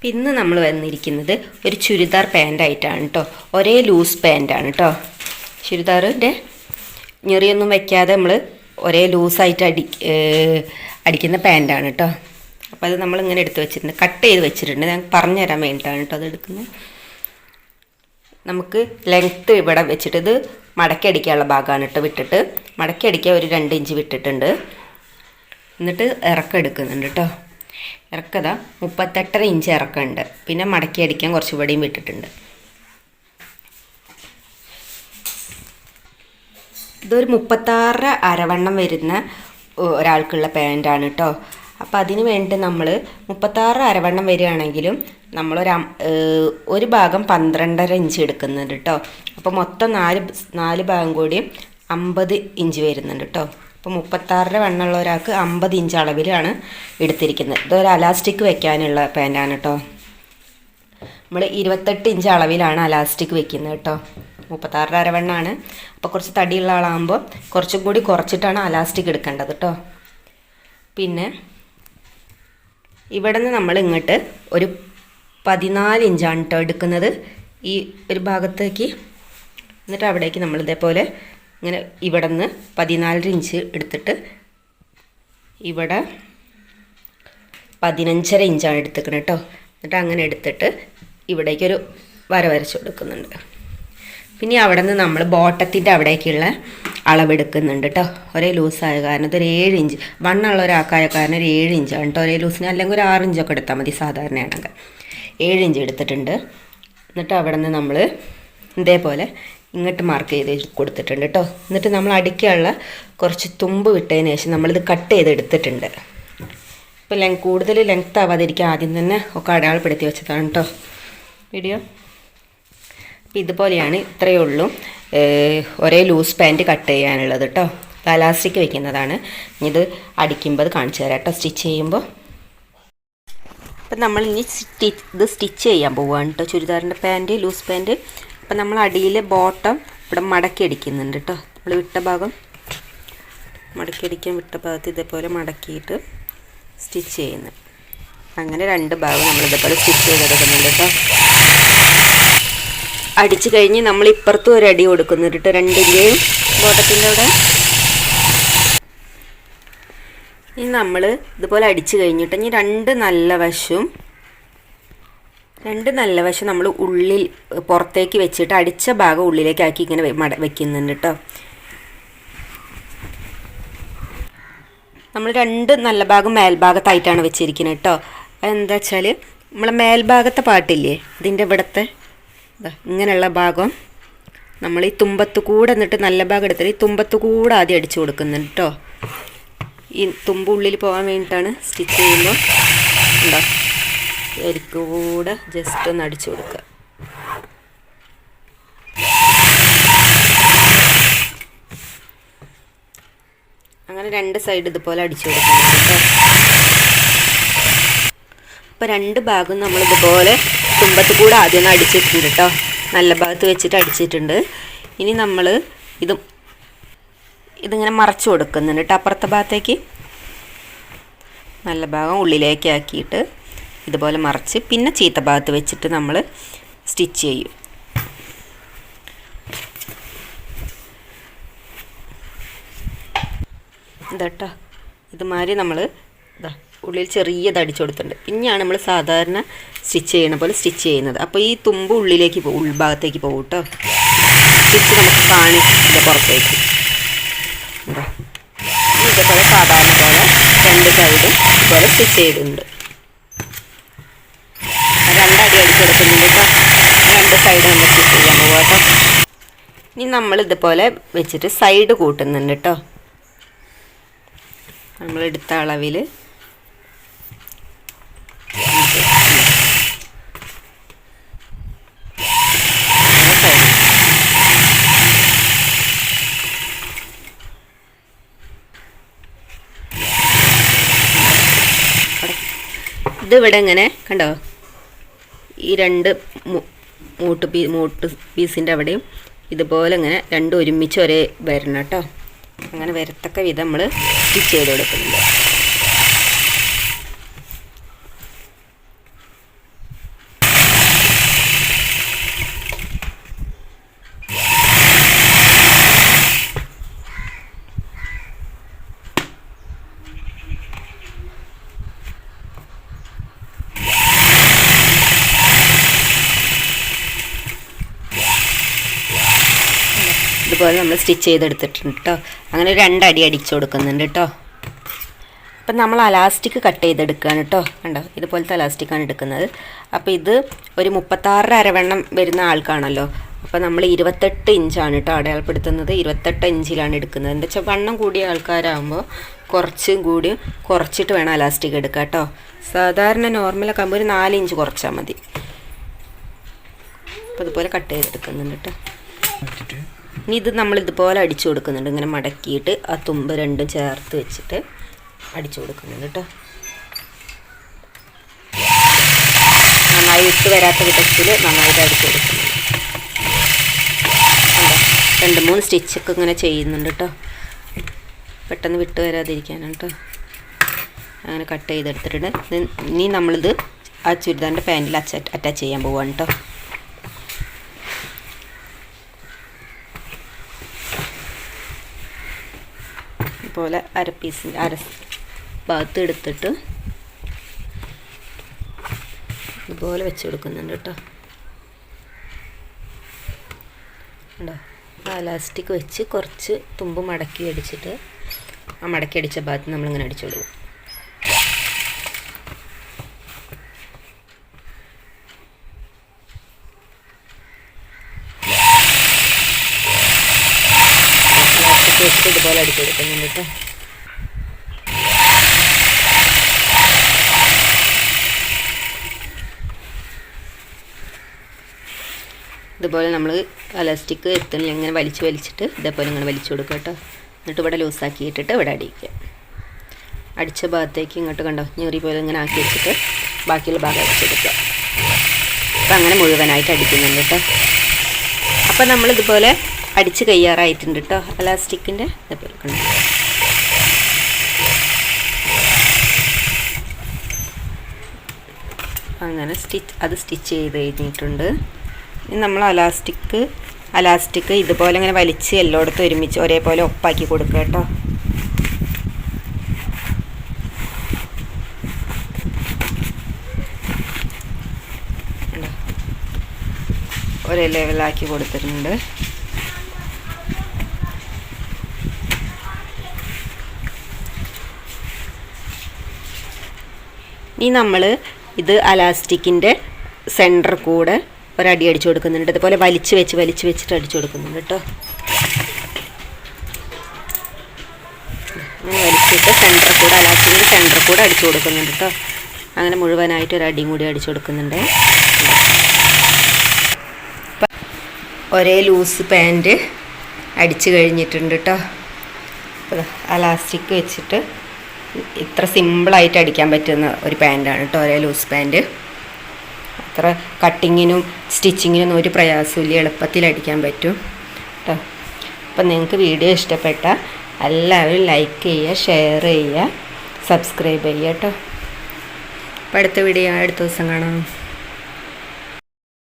ഇന്ന് നമ്മൾ വന്നിരിക്കുന്നത് ഒരു ചുരിദാർ പാൻ്റായിട്ടാണ് കേട്ടോ. ഒരേ ലൂസ് പാൻ്റാണ് കേട്ടോ. ചുരിദാറിൻ്റെ ഞെറിയൊന്നും വയ്ക്കാതെ നമ്മൾ ഒരേ ലൂസായിട്ട് അടിക്കുന്ന പാൻ്റാണ് കേട്ടോ. അപ്പോൾ അത് നമ്മളിങ്ങനെ എടുത്ത് വെച്ചിട്ടുണ്ട്, കട്ട് ചെയ്ത് വെച്ചിട്ടുണ്ട്. ഞാൻ പറഞ്ഞു തരാൻ വേണ്ടിയിട്ടാണ് കേട്ടോ അത് എടുക്കുന്നത്. നമുക്ക് ലെങ്ത്ത് ഇവിടെ വെച്ചിട്ട് ഇത് മടക്കി അടിക്കാനുള്ള ഭാഗമാണ് കേട്ടോ. വിട്ടിട്ട് മടക്കി അടിക്കാൻ ഒരു 2 ഇഞ്ച് വിട്ടിട്ടുണ്ട്. എന്നിട്ട് ഇറക്കം എടുക്കുന്നുണ്ട് കേട്ടോ. ഇറക്കതാ 38.5 ഇഞ്ച് ഇറക്കമുണ്ട്. പിന്നെ മടക്കി അടിക്കാൻ കുറച്ച് ഇവിടെയും വിട്ടിട്ടുണ്ട്. ഇതൊരു 36 അരവണ്ണം വരുന്ന ഒരാൾക്കുള്ള പാൻ്റാണ് കേട്ടോ. അപ്പോൾ അതിന് വേണ്ടി നമ്മൾ 36 അരവണ്ണം വരികയാണെങ്കിലും ഒരു ഭാഗം 12.5 ഇഞ്ച് എടുക്കുന്നുണ്ട് കേട്ടോ. അപ്പോൾ മൊത്തം നാല് ഭാഗം കൂടി 50 ഇഞ്ച് വരുന്നുണ്ട് കേട്ടോ. അപ്പോൾ 36 വണ്ണമുള്ള ഒരാൾക്ക് 50 ഇഞ്ച് അളവിലാണ് എടുത്തിരിക്കുന്നത്. ഇതൊരു അലാസ്റ്റിക് വെക്കാനുള്ള പാൻ്റാണ് കേട്ടോ. നമ്മൾ 28 ഇഞ്ച് അളവിലാണ് അലാസ്റ്റിക് വെക്കുന്നത് കേട്ടോ. 36 അരവണ്ണമാണ്. അപ്പോൾ കുറച്ച് തടിയുള്ള ആളാകുമ്പോൾ കുറച്ചും കൂടി കുറച്ചിട്ടാണ് അലാസ്റ്റിക് എടുക്കേണ്ടത് കേട്ടോ. പിന്നെ ഇവിടെ നിന്ന് നമ്മൾ ഇങ്ങോട്ട് ഒരു 14 ഇഞ്ചാണ് കേട്ടോ എടുക്കുന്നത് ഈ ഒരു ഭാഗത്തേക്ക്. എന്നിട്ട് അവിടേക്ക് നമ്മൾ ഇതേപോലെ ഇങ്ങനെ ഇവിടെ നിന്ന് 14 ഇഞ്ച് എടുത്തിട്ട് ഇവിടെ 15.5 ഇഞ്ചാണ് എടുത്തിരിക്കുന്നത് കേട്ടോ. എന്നിട്ട് അങ്ങനെ എടുത്തിട്ട് ഇവിടേക്കൊരു വരച്ചു കൊടുക്കുന്നുണ്ട്. പിന്നെ അവിടെ നിന്ന് നമ്മൾ ബോട്ടത്തിൻ്റെ അവിടേക്കുള്ള അളവെടുക്കുന്നുണ്ട് കേട്ടോ. ഒരേ ലൂസായ കാരണം ഇതൊരു 7 ഇഞ്ച് വണ്ണുള്ള ഒരാൾക്കായ കാരണം ഒരു 7 ഇഞ്ചാണ് കേട്ടോ. ഒരേ ലൂസിന് അല്ലെങ്കിൽ ഒരു 6 ഇഞ്ചൊക്കെ എടുത്താൽ മതി സാധാരണയാണെങ്കിൽ. 7 ഇഞ്ച് എടുത്തിട്ടുണ്ട്. എന്നിട്ട് അവിടെ നിന്ന് നമ്മൾ ഇതേപോലെ ഇങ്ങോട്ട് മാർക്ക് ചെയ്ത് കൊടുത്തിട്ടുണ്ട് കേട്ടോ. എന്നിട്ട് നമ്മൾ അടിക്കാനുള്ള കുറച്ച് തുമ്പ് വിട്ടതിന് ശേഷം നമ്മളിത് കട്ട് ചെയ്തെടുത്തിട്ടുണ്ട്. ഇപ്പോൾ കൂടുതൽ ലെങ്ത് ആവാതിരിക്കാൻ ആദ്യം തന്നെ ഒക്കെ അടയാളപ്പെടുത്തി വെച്ചതാണ് കേട്ടോ വീഡിയോ. അപ്പോൾ ഇതുപോലെയാണ്, ഇത്രയേ ഉള്ളൂ ഒരേ ലൂസ് പാൻറ്റ് കട്ട് ചെയ്യാനുള്ളത് കേട്ടോ. അലാസ്റ്റിക് വയ്ക്കുന്നതാണ്. ഇത് അടിക്കുമ്പോൾ അത് കാണിച്ചു തരാം കേട്ടോ സ്റ്റിച്ച് ചെയ്യുമ്പോൾ. അപ്പം നമ്മൾ ഇനി ഇത് സ്റ്റിച്ച് ചെയ്യാൻ പോവുകയാണ് കേട്ടോ ചുരിദാറിൻ്റെ പാൻറ്റ്, ലൂസ് പാൻറ്റ്. അപ്പം നമ്മൾ അടിയിൽ ബോട്ടം ഇവിടെ മടക്കി അടിക്കുന്നുണ്ട് കേട്ടോ. നമ്മൾ വിട്ട ഭാഗം മടക്കി അടിക്കാൻ വിട്ട ഭാഗത്ത് ഇതേപോലെ മടക്കിയിട്ട് സ്റ്റിച്ച് ചെയ്യുന്നു. അങ്ങനെ 2 ഭാഗം നമ്മൾ ഇതേപോലെ സ്റ്റിച്ച് ചെയ്തെടുക്കുന്നുണ്ട് കേട്ടോ. അടിച്ച് കഴിഞ്ഞ് നമ്മൾ ഇപ്പുറത്തും ഒരു അടി കൊടുക്കുന്നുണ്ട് കേട്ടോ, 2ൻ്റെയും ബോട്ടത്തിൻ്റെ അവിടെ. ഇനി നമ്മൾ ഇതുപോലെ അടിച്ച് കഴിഞ്ഞിട്ട് ഇനി 2 നല്ല വശം നമ്മൾ ഉള്ളിൽ പുറത്തേക്ക് വെച്ചിട്ട് അടിച്ച ഭാഗം ഉള്ളിലേക്കാക്കി ഇങ്ങനെ വെക്കുന്നുണ്ട് കേട്ടോ. നമ്മൾ 2 നല്ല ഭാഗം മേൽഭാഗത്തായിട്ടാണ് വെച്ചിരിക്കുന്നത് കേട്ടോ. അതെന്താ വെച്ചാൽ നമ്മളെ മേൽഭാഗത്തെ പാട്ടില്ലേ അതിൻ്റെ ഇവിടുത്തെ ഇങ്ങനെയുള്ള ഭാഗം നമ്മൾ ഈ തുമ്പത്ത് കൂടെ എന്നിട്ട് നല്ല ഭാഗം എടുത്തിട്ട് ഈ തുമ്പത്ത് കൂടെ ആദ്യം അടിച്ചു കൊടുക്കുന്നുണ്ട് കേട്ടോ. ഈ തുമ്പ് ഉള്ളിൽ പോകാൻ വേണ്ടിയിട്ടാണ് സ്റ്റിച്ച് ചെയ്യുമ്പോൾ. ഉണ്ടോ, എനിക്ക് കൂടെ ജസ്റ്റ് ഒന്ന് അടിച്ചു കൊടുക്കുക. അങ്ങനെ 2 സൈഡ് ഇതുപോലെ അടിച്ചു കൊടുക്കുന്നുണ്ട് കേട്ടോ. അപ്പോൾ 2 ഭാഗം നമ്മളിതുപോലെ തുമ്പത്ത് കൂടെ ആദ്യം ഒന്ന് അടിച്ചിട്ടുണ്ട് കേട്ടോ. നല്ല ഭാഗത്ത് വെച്ചിട്ട് അടിച്ചിട്ടുണ്ട്. ഇനി നമ്മൾ ഇതിങ്ങനെ മറച്ചു കൊടുക്കുന്നുണ്ട് കേട്ടോ അപ്പുറത്തെ ഭാഗത്തേക്ക്. നല്ല ഭാഗം ഉള്ളിലേക്ക് ആക്കിയിട്ട് ഇതുപോലെ മറച്ച് പിന്നെ ചീത്ത ഭാഗത്ത് വെച്ചിട്ട് നമ്മൾ സ്റ്റിച്ച് ചെയ്യും. ഇതാട്ടോ ഇതുമാതിരി നമ്മൾ ഉള്ളിൽ ചെറിയത് അടിച്ചു കൊടുത്തിട്ടുണ്ട്. പിന്നെയാണ് നമ്മൾ സാധാരണ സ്റ്റിച്ച് ചെയ്യണ പോലെ സ്റ്റിച്ച് ചെയ്യുന്നത്. അപ്പോൾ ഈ തുമ്പ് ഉള്ളിലേക്ക് പോകും, ഉൾഭാഗത്തേക്ക് പോകും കേട്ടോ. സ്റ്റിച്ച് നമുക്ക് കാണിക്കില്ല പുറത്തേക്ക്. ഇതേപോലെ സാധാരണ പോലെ 2 സൈഡും ഇതുപോലെ സ്റ്റിച്ച് ചെയ്തിട്ടുണ്ട്. 2 അടി അടിച്ചു കൊടുക്കുന്നുണ്ട് കേട്ടോ. 2 സൈഡ് നമ്മൾ സ്റ്റിച്ച് ചെയ്യാൻ പോകാം കേട്ടോ. ഇനി നമ്മൾ ഇതുപോലെ വെച്ചിട്ട് സൈഡ് കൂട്ടുന്നുണ്ട് കേട്ടോ. നമ്മളെടുത്ത അളവിൽ ഇതിവിടെ ഇങ്ങനെ കണ്ടോ, ഈ 2 മൂട്ട് പീസിൻ്റെ അവിടെയും ഇതുപോലെ ഇങ്ങനെ 2 ഒരുമിച്ച് ഒരേ വരണം കേട്ടോ. അങ്ങനെ വരത്തക്ക വിധം നമ്മൾ സ്റ്റിച്ച് ചെയ്ത് കൊടുക്കുന്നുണ്ട്. ഇതുപോലെ നമ്മൾ സ്റ്റിച്ച് ചെയ്തെടുത്തിട്ടുണ്ട് കേട്ടോ. അങ്ങനെ 2 അടി അടിച്ചു കൊടുക്കുന്നുണ്ട് കേട്ടോ. അപ്പം നമ്മൾ അലാസ്റ്റിക് കട്ട് ചെയ്തെടുക്കുകയാണ് കേട്ടോ. കണ്ടോ, ഇതുപോലത്തെ അലാസ്റ്റിക്കാണ് എടുക്കുന്നത്. അപ്പോൾ ഇത് ഒരു 36 അരവണ്ണം വരുന്ന ആൾക്കാണല്ലോ. അപ്പോൾ നമ്മൾ 28 ഇഞ്ചാണ് കേട്ടോ അടയാളപ്പെടുത്തുന്നത്. 28 ഇഞ്ചിലാണ് എടുക്കുന്നത്. എന്താ വെച്ചാൽ വണ്ണം കൂടിയ ആൾക്കാരാകുമ്പോൾ കുറച്ചും കൂടി കുറച്ചിട്ട് വേണം അലാസ്റ്റിക് എടുക്കുക കേട്ടോ. സാധാരണ നോർമലൊക്കെ ആകുമ്പോൾ ഒരു 4 ഇഞ്ച് കുറച്ചാൽ മതി. അപ്പോൾ ഇതുപോലെ കട്ട് ചെയ്തെടുക്കുന്നുണ്ട് കേട്ടോ. ഇനി ഇത് നമ്മൾ ഇതുപോലെ അടിച്ചു കൊടുക്കുന്നുണ്ട്. ഇങ്ങനെ മടക്കിയിട്ട് ആ തുമ്പ് രണ്ടും ചേർത്ത് വെച്ചിട്ട് അടിച്ചു കൊടുക്കുന്നുണ്ട് കേട്ടോ. നന്നായി വിട്ട് വരാത്ത വിധത്തിൽ നന്നായിട്ട് അടിച്ചു കൊടുക്കുന്നുണ്ട്. 2-3 സ്റ്റിച്ചൊക്കെ ഇങ്ങനെ ചെയ്യുന്നുണ്ട് കേട്ടോ. പെട്ടെന്ന് വിട്ട് വരാതിരിക്കാനാണ് കേട്ടോ. അങ്ങനെ കട്ട് ചെയ്തെടുത്തിട്ടുണ്ട്. ഇനി നമ്മളിത് ആ ചുരിദാറിൻ്റെ പാൻറ്റിൽ അറ്റാച്ച് ചെയ്യാൻ പോവാണ് കേട്ടോ. ഇതുപോലെ അര ഭാഗത്ത് എടുത്തിട്ട് ഇതുപോലെ വെച്ച് കൊടുക്കുന്നുണ്ട് കേട്ടോ. ഉണ്ടോ, ആ ഇലാസ്റ്റിക് വെച്ച് കുറച്ച് തുമ്പ് മടക്കി അടിച്ചിട്ട് ആ മടക്കി അടിച്ച ഭാഗത്ത് നമ്മളിങ്ങനെ അടിച്ചു കൊടുക്കും. ഇലാസ്റ്റിക് വെച്ചിട്ട് ഇതുപോലെ അടിച്ചു കൊടുക്കുന്നുണ്ട് കേട്ടോ. ഇതുപോലെ നമ്മൾ ഇലാസ്റ്റിക് എത്തുന്നില്ല ഇങ്ങനെ വലിച്ചിട്ട് ഇതേപോലെ ഇങ്ങനെ വലിച്ചു കൊടുക്കുക കേട്ടോ. എന്നിട്ട് ഇവിടെ ലൂസാക്കി ഇട്ടിട്ട് ഇവിടെ അടിക്കുക. അടിച്ച ഭാഗത്തേക്ക് ഇങ്ങോട്ട് കണ്ടോ ഞെറി പോലെ ഇങ്ങനെ ആക്കി വെച്ചിട്ട് ബാക്കിയുള്ള ഭാഗം അടിച്ചെടുക്കുക. അപ്പം അങ്ങനെ മുഴുവനായിട്ട് അടിക്കുന്നുണ്ട് കേട്ടോ. അപ്പം നമ്മളിതുപോലെ അടിച്ച് കയ്യാറായിട്ടുണ്ട് കേട്ടോ. ഇലാസ്റ്റിക്കിൻ്റെ ഇതേപോലെ കണ്ടോ. അങ്ങനെ സ്റ്റിച്ച് ചെയ്ത് കഴിഞ്ഞിട്ടുണ്ട്. ഇനി നമ്മൾ അലാസ്റ്റിക് ഇതുപോലെ ഇങ്ങനെ വലിച്ച് എല്ലായിടത്തും ഒരുമിച്ച് ഒരേപോലെ ഒപ്പാക്കി കൊടുക്കുക കേട്ടോ. ഒരേ ലെവലാക്കി കൊടുത്തിട്ടുണ്ട്. ഇനി നമ്മൾ ഇത് അലാസ്റ്റിക്കിൻ്റെ സെൻറ്റർ കൂടെ ഒരടി അടിച്ചു കൊടുക്കുന്നുണ്ട്. ഇതുപോലെ വലിച്ച് വെച്ചിട്ട് അടിച്ചു കൊടുക്കുന്നുണ്ട് കേട്ടോ. അങ്ങനെ വലിച്ചിട്ട് അലാസ്റ്റിക്കിൻ്റെ സെൻറ്റർ കൂടെ അടിച്ചു കൊടുക്കുന്നുണ്ട് കേട്ടോ. അങ്ങനെ മുഴുവനായിട്ട് ഒരടിയും കൂടി അടിച്ചു കൊടുക്കുന്നുണ്ട്. ഒരേ ലൂസ് പാൻറ്റ് അടിച്ചു കഴിഞ്ഞിട്ടുണ്ട് കേട്ടോ. അലാസ്റ്റിക് വെച്ചിട്ട് ഇത്ര സിമ്പിളായിട്ട് അടിക്കാൻ പറ്റുന്ന ഒരു പാൻറ്റാണ് കേട്ടോ ഒരേ ലൂസ് പാൻറ്റ്. അത്ര കട്ടിങ്ങിനും സ്റ്റിച്ചിങ്ങിനൊന്നും ഒരു പ്രയാസമില്ല, എളുപ്പത്തിൽ അടിക്കാൻ പറ്റും കേട്ടോ. അപ്പം നിങ്ങൾക്ക് വീഡിയോ ഇഷ്ടപ്പെട്ടാൽ എല്ലാവരും ലൈക്ക് ചെയ്യുക, ഷെയർ ചെയ്യുക, സബ്സ്ക്രൈബ് ചെയ്യുക കേട്ടോ. അപ്പോൾ അടുത്ത വീഡിയോ അടുത്ത ദിവസം കാണാം.